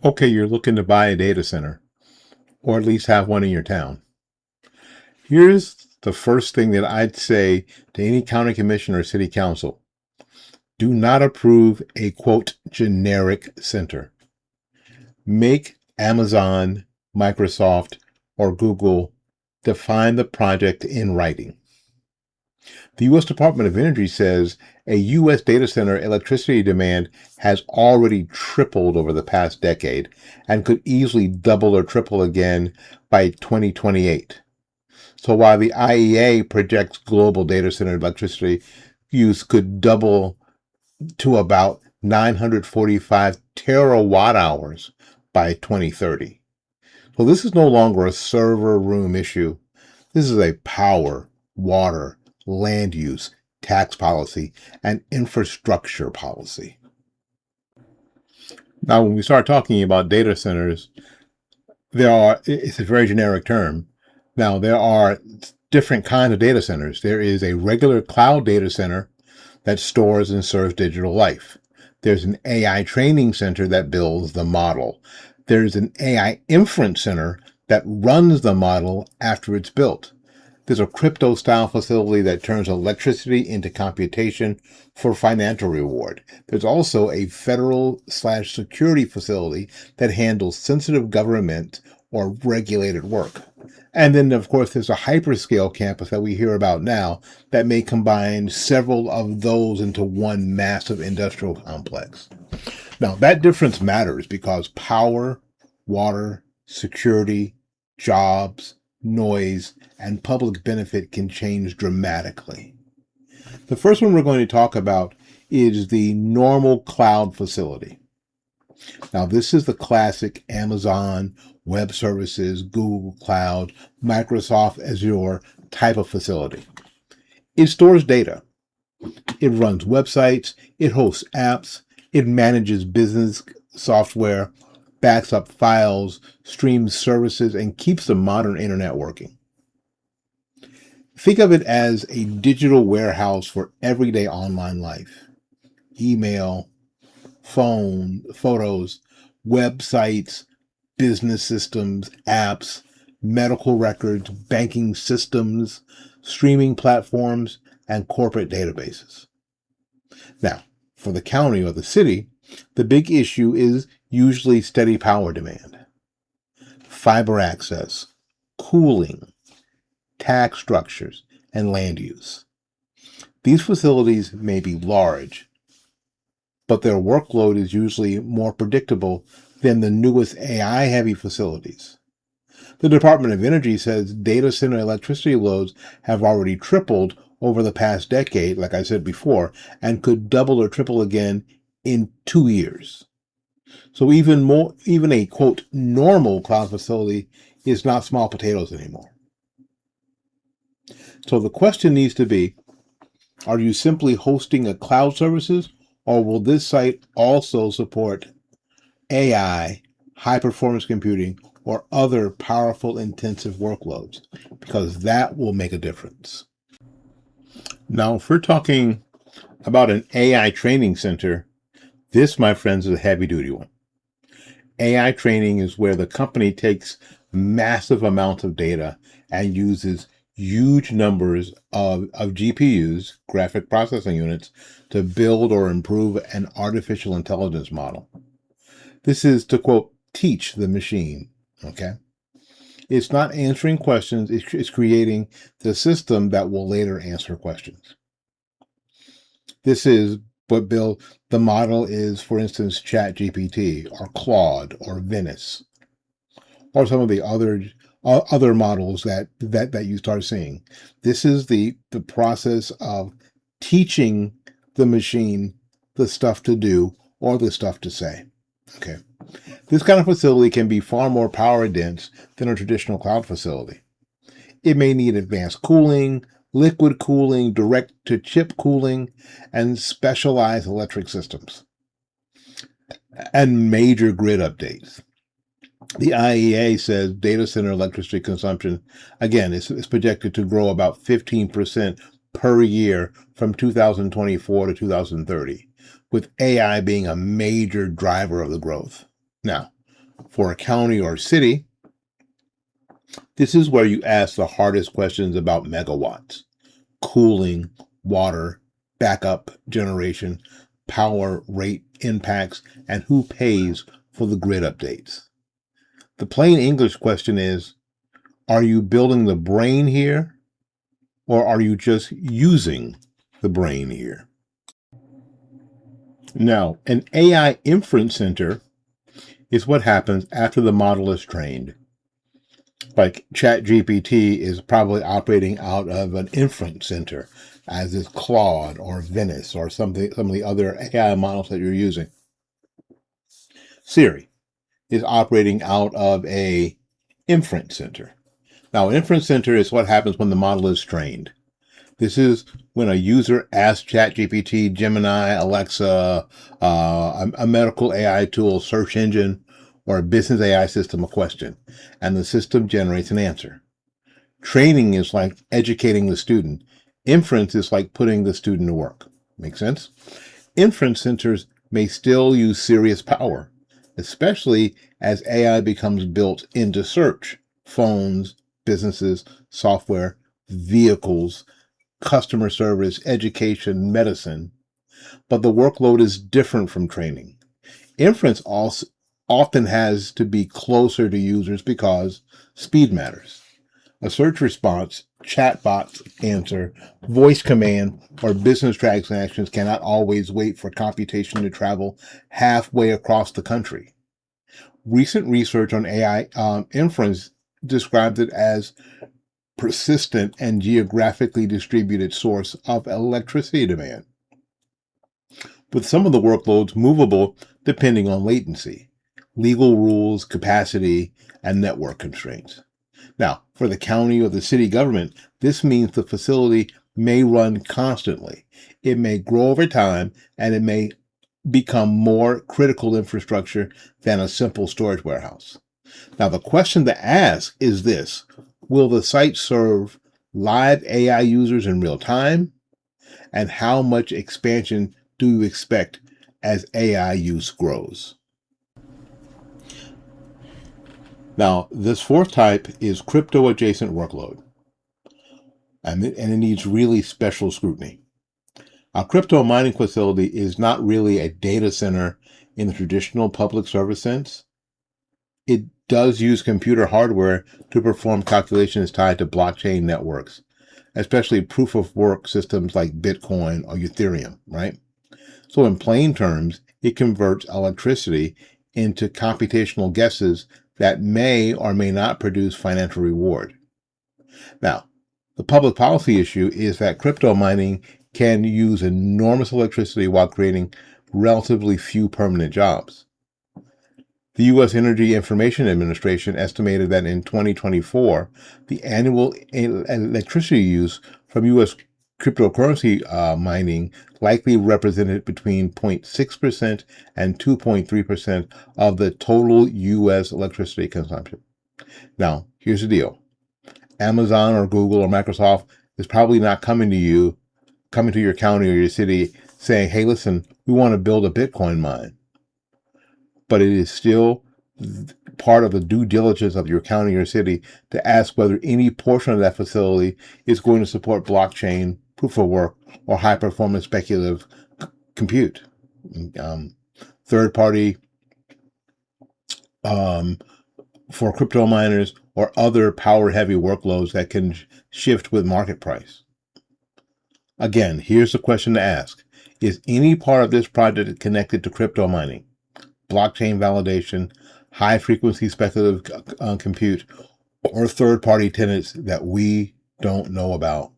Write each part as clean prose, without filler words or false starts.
Okay, you're looking to buy a data center, or at least have one in your town. Here's the first thing that I'd say to any county commission or city council. Do not approve a quote generic center. Make Amazon, Microsoft, or Google define the project in writing. The U.S. Department of Energy says a U.S. data center electricity demand has already tripled over the past decade and could easily double or triple again by 2028. So while the IEA projects global data center electricity use could double to about 945 terawatt hours by 2030. So this is no longer a server room issue. This is a power, water, land use, tax policy, and infrastructure policy. Now, when we start talking about data centers, it's a very generic term. Now, there are different kinds of data centers. There is a regular cloud data center that stores and serves digital life. There's an AI training center that builds the model. There's an AI inference center that runs the model after it's built. There's a crypto style facility that turns electricity into computation for financial reward. There's also a federal/security facility that handles sensitive government or regulated work. And then, of course, there's a hyperscale campus that we hear about now that may combine several of those into one massive industrial complex. Now, that difference matters because power, water, security, jobs, noise, and public benefit can change dramatically. The first one we're going to talk about is the normal cloud facility. Now, this is the classic Amazon Web Services, Google Cloud, Microsoft Azure type of facility. It stores data. It runs websites. It hosts apps. It manages business software, backs up files, streams services, and keeps the modern internet working. Think of it as a digital warehouse for everyday online life. Email, phone, photos, websites, business systems, apps, medical records, banking systems, streaming platforms, and corporate databases. Now, for the county or the city, the big issue is usually steady power demand, fiber access, cooling, tax structures, and land use. These facilities may be large, but their workload is usually more predictable than the newest AI-heavy facilities. The Department of Energy says data center electricity loads have already tripled over the past decade, like I said before, and could double or triple again in 2 years. So even a quote normal cloud facility is not small potatoes anymore. So the question needs to be, are you simply hosting a cloud services, or will this site also support AI, high performance computing, or other powerful intensive workloads? Because that will make a difference. Now, if we're talking about an AI training center, this, my friends, is a heavy duty one. AI training is where the company takes massive amounts of data and uses huge numbers of GPUs, graphic processing units, to build or improve an artificial intelligence model. This is to quote, teach the machine. Okay. It's not answering questions, it's creating the system that will later answer questions. This is what build the model is, for instance, ChatGPT or Claude or Venice, or some of the other models that you start seeing. This is the process of teaching the machine the stuff to do or the stuff to say. Okay. This kind of facility can be far more power dense than a traditional cloud facility. It may need advanced cooling, liquid cooling, direct to chip cooling, and specialized electric systems, and major grid updates. The IEA says data center electricity consumption, again, is projected to grow about 15% per year from 2024 to 2030, with AI being a major driver of the growth. Now, For a county or city, this is where you ask the hardest questions about megawatts, cooling, water, backup generation, power rate impacts, and who pays for the grid updates. The plain English question is, are you building the brain here, or are you just using the brain here? Now, an AI inference center is what happens after the model is trained. Like ChatGPT is probably operating out of an inference center, as is Claude or Venice or some of the other AI models that you're using. Siri is operating out of a inference center. Now, an inference center is what happens when the model is trained. This is when a user asks ChatGPT, Gemini, Alexa, a medical AI tool, search engine, or a business AI system a question, and the system generates an answer. Training is like educating the student. Inference is like putting the student to work. Make sense? Inference centers may still use serious power, especially as AI becomes built into search, phones, businesses, software, vehicles, customer service, education, medicine. But the workload is different from training. Inference also often has to be closer to users because speed matters. A search response, chatbot answer, voice command, or business transactions cannot always wait for computation to travel halfway across the country. Recent research on AI inference described it as persistent and geographically distributed source of electricity demand, with some of the workloads movable depending on latency, legal rules, capacity, and network constraints. Now, for the county or the city government, this means the facility may run constantly. It may grow over time, and it may become more critical infrastructure than a simple storage warehouse. Now, the question to ask is this: will the site serve live AI users in real time? And how much expansion do you expect as AI use grows? Now, this fourth type is crypto-adjacent workload, and it needs really special scrutiny. A crypto mining facility is not really a data center in the traditional public service sense. It does use computer hardware to perform calculations tied to blockchain networks, especially proof of work systems like Bitcoin or Ethereum, right? So in plain terms, it converts electricity into computational guesses that may or may not produce financial reward. Now, the public policy issue is that crypto mining can use enormous electricity while creating relatively few permanent jobs. The U.S. Energy Information Administration estimated that in 2024, the annual electricity use from U.S. cryptocurrency mining likely represented between 0.6% and 2.3% of the total U.S. electricity consumption. Now, here's the deal. Amazon or Google or Microsoft is probably not coming to your county or your city saying, hey, listen, we want to build a Bitcoin mine. But it is still part of the due diligence of your county or city to ask whether any portion of that facility is going to support blockchain, proof of work, or high-performance speculative compute. Third-party for crypto miners or other power-heavy workloads that can shift with market price. Again, here's the question to ask. Is any part of this project connected to crypto mining, blockchain validation, high-frequency speculative compute, or third-party tenants that we don't know about?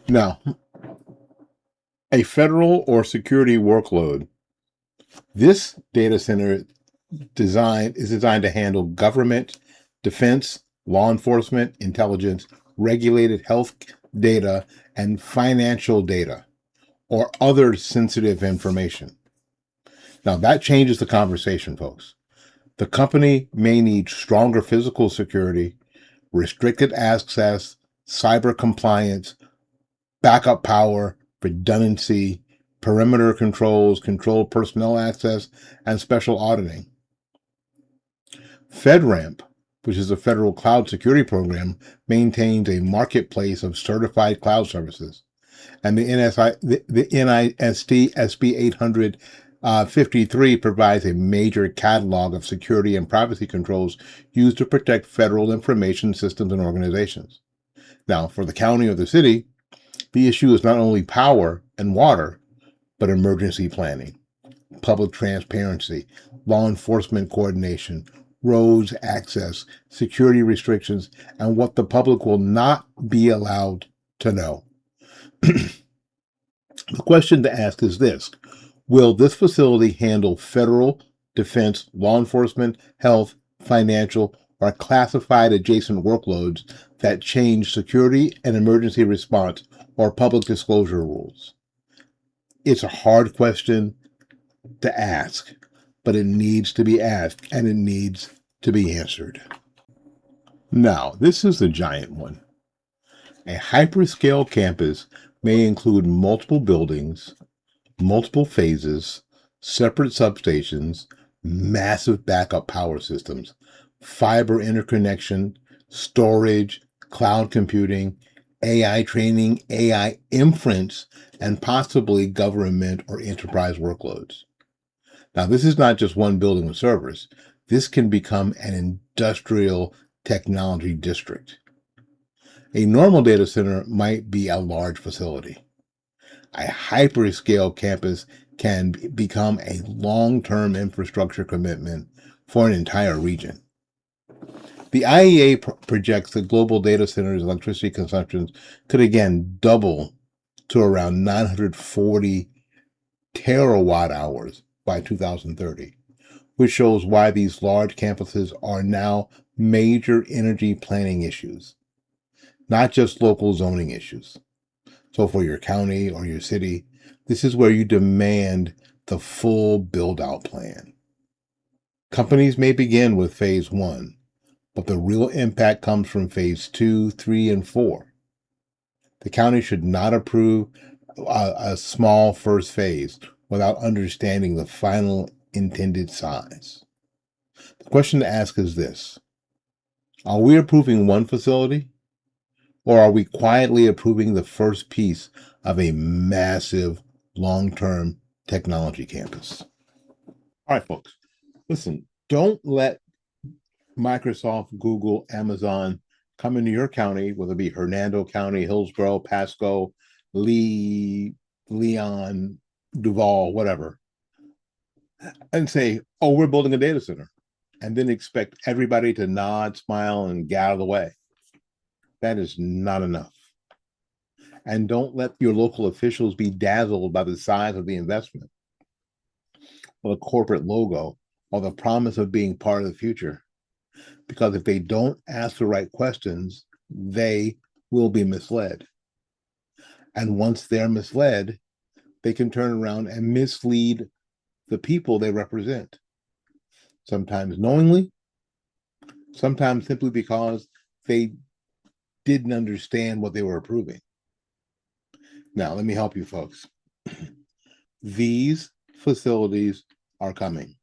Now, a federal or security workload. This data center is designed to handle government, defense, law enforcement, intelligence, regulated health data, and financial data, or other sensitive information. Now, that changes the conversation, folks. The company may need stronger physical security, restricted access, cyber compliance, backup power, redundancy, perimeter controls, controlled personnel access, and special auditing. FedRAMP, which is a federal cloud security program, maintains a marketplace of certified cloud services. And the NIST SB 853 provides a major catalog of security and privacy controls used to protect federal information systems and organizations. Now, for the county or the city, the issue is not only power and water, but emergency planning, public transparency, law enforcement coordination, roads access, security restrictions, and what the public will not be allowed to know. The question to ask is this: will this facility handle federal, defense, law enforcement, health, financial, or classified adjacent workloads that change security and emergency response or public disclosure rules? It's a hard question to ask, but it needs to be asked and it needs to be answered. Now, this is the giant one. A hyperscale campus may include multiple buildings, multiple phases, separate substations, massive backup power systems, fiber interconnection, storage, cloud computing, AI training, AI inference, and possibly government or enterprise workloads. Now, this is not just one building with servers. This can become an industrial technology district. A normal data center might be a large facility. A hyperscale campus can become a long-term infrastructure commitment for an entire region. The IEA projects that global data centers' electricity consumption could again double to around 940 terawatt hours by 2030, which shows why these large campuses are now major energy planning issues, not just local zoning issues. So for your county or your city, this is where you demand the full build-out plan. Companies may begin with phase 1, but the real impact comes from phase 2, 3, and 4. The county should not approve a small first phase without understanding the final intended size. The question to ask is this: are we approving one facility, or are we quietly approving the first piece of a massive long-term technology campus? All right, folks, listen, don't let Microsoft, Google, Amazon come into your county, whether it be Hernando County, Hillsborough, Pasco, Lee, Leon, Duval, whatever, and say, oh, we're building a data center, and then expect everybody to nod, smile, and get out of the way. That is not enough. And don't let your local officials be dazzled by the size of the investment, or the corporate logo, or the promise of being part of the future. Because if they don't ask the right questions, they will be misled. And once they're misled, they can turn around and mislead the people they represent. Sometimes knowingly, sometimes simply because they didn't understand what they were approving. Now, let me help you folks. These facilities are coming.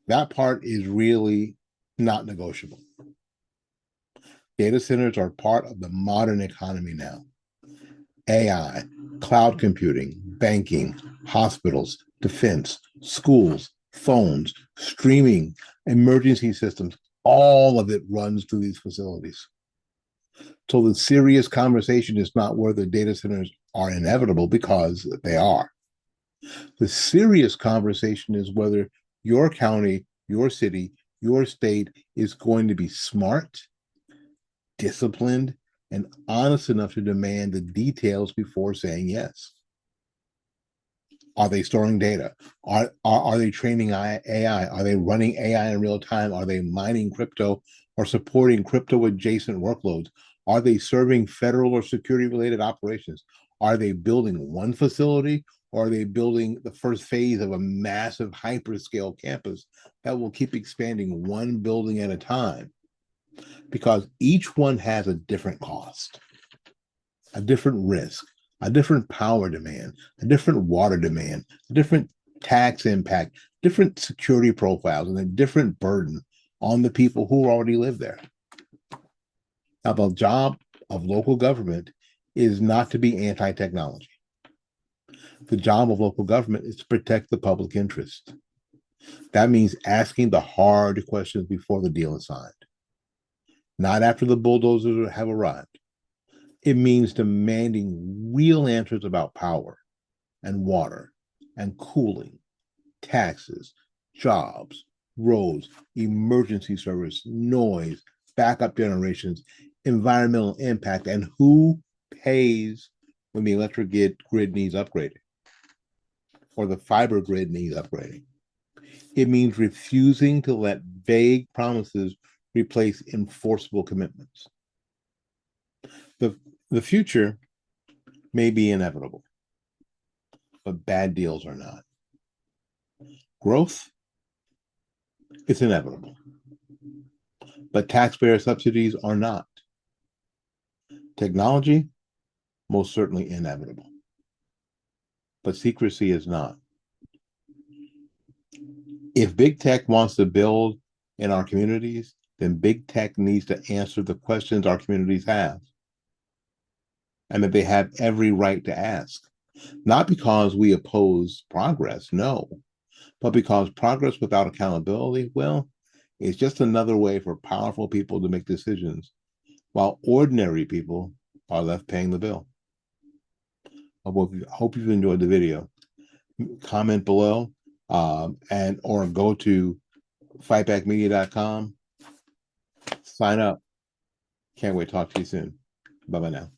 That part is really not negotiable. Data centers are part of the modern economy now. AI, cloud computing, banking, hospitals, defense, schools, phones, streaming, emergency systems, all of it runs through these facilities. So the serious conversation is not whether data centers are inevitable, because they are. The serious conversation is whether your county, your city, your state is going to be smart, disciplined, and honest enough to demand the details before saying yes. Are they storing data? Are they training AI? Are they running AI in real time? Are they mining crypto or supporting crypto adjacent workloads? Are they serving federal or security related operations? Are they building one facility, or are they building the first phase of a massive hyperscale campus that will keep expanding one building at a time? Because each one has a different cost, a different risk, a different power demand, a different water demand, a different tax impact, different security profiles and a different burden on the people who already live there. Now, the job of local government is not to be anti-technology. The job of local government is to protect the public interest. That means asking the hard questions before the deal is signed, not after the bulldozers have arrived. It means demanding real answers about power and water and cooling, taxes, jobs, roads, emergency service, noise, backup generations, environmental impact, and who pays when the electric grid needs upgrading or the fiber grid needs upgrading. It means refusing to let vague promises replace enforceable commitments. The future may be inevitable, but bad deals are not. Growth, it's inevitable, but taxpayer subsidies are not. Technology, most certainly inevitable, but secrecy is not. If big tech wants to build in our communities, then big tech needs to answer the questions our communities have and that they have every right to ask. Not because we oppose progress, no, but because progress without accountability, well, it's just another way for powerful people to make decisions while ordinary people are left paying the bill. I hope you've enjoyed the video. Comment below and or go to fightbackmedia.com. Sign up. Can't wait to talk to you soon. Bye-bye now.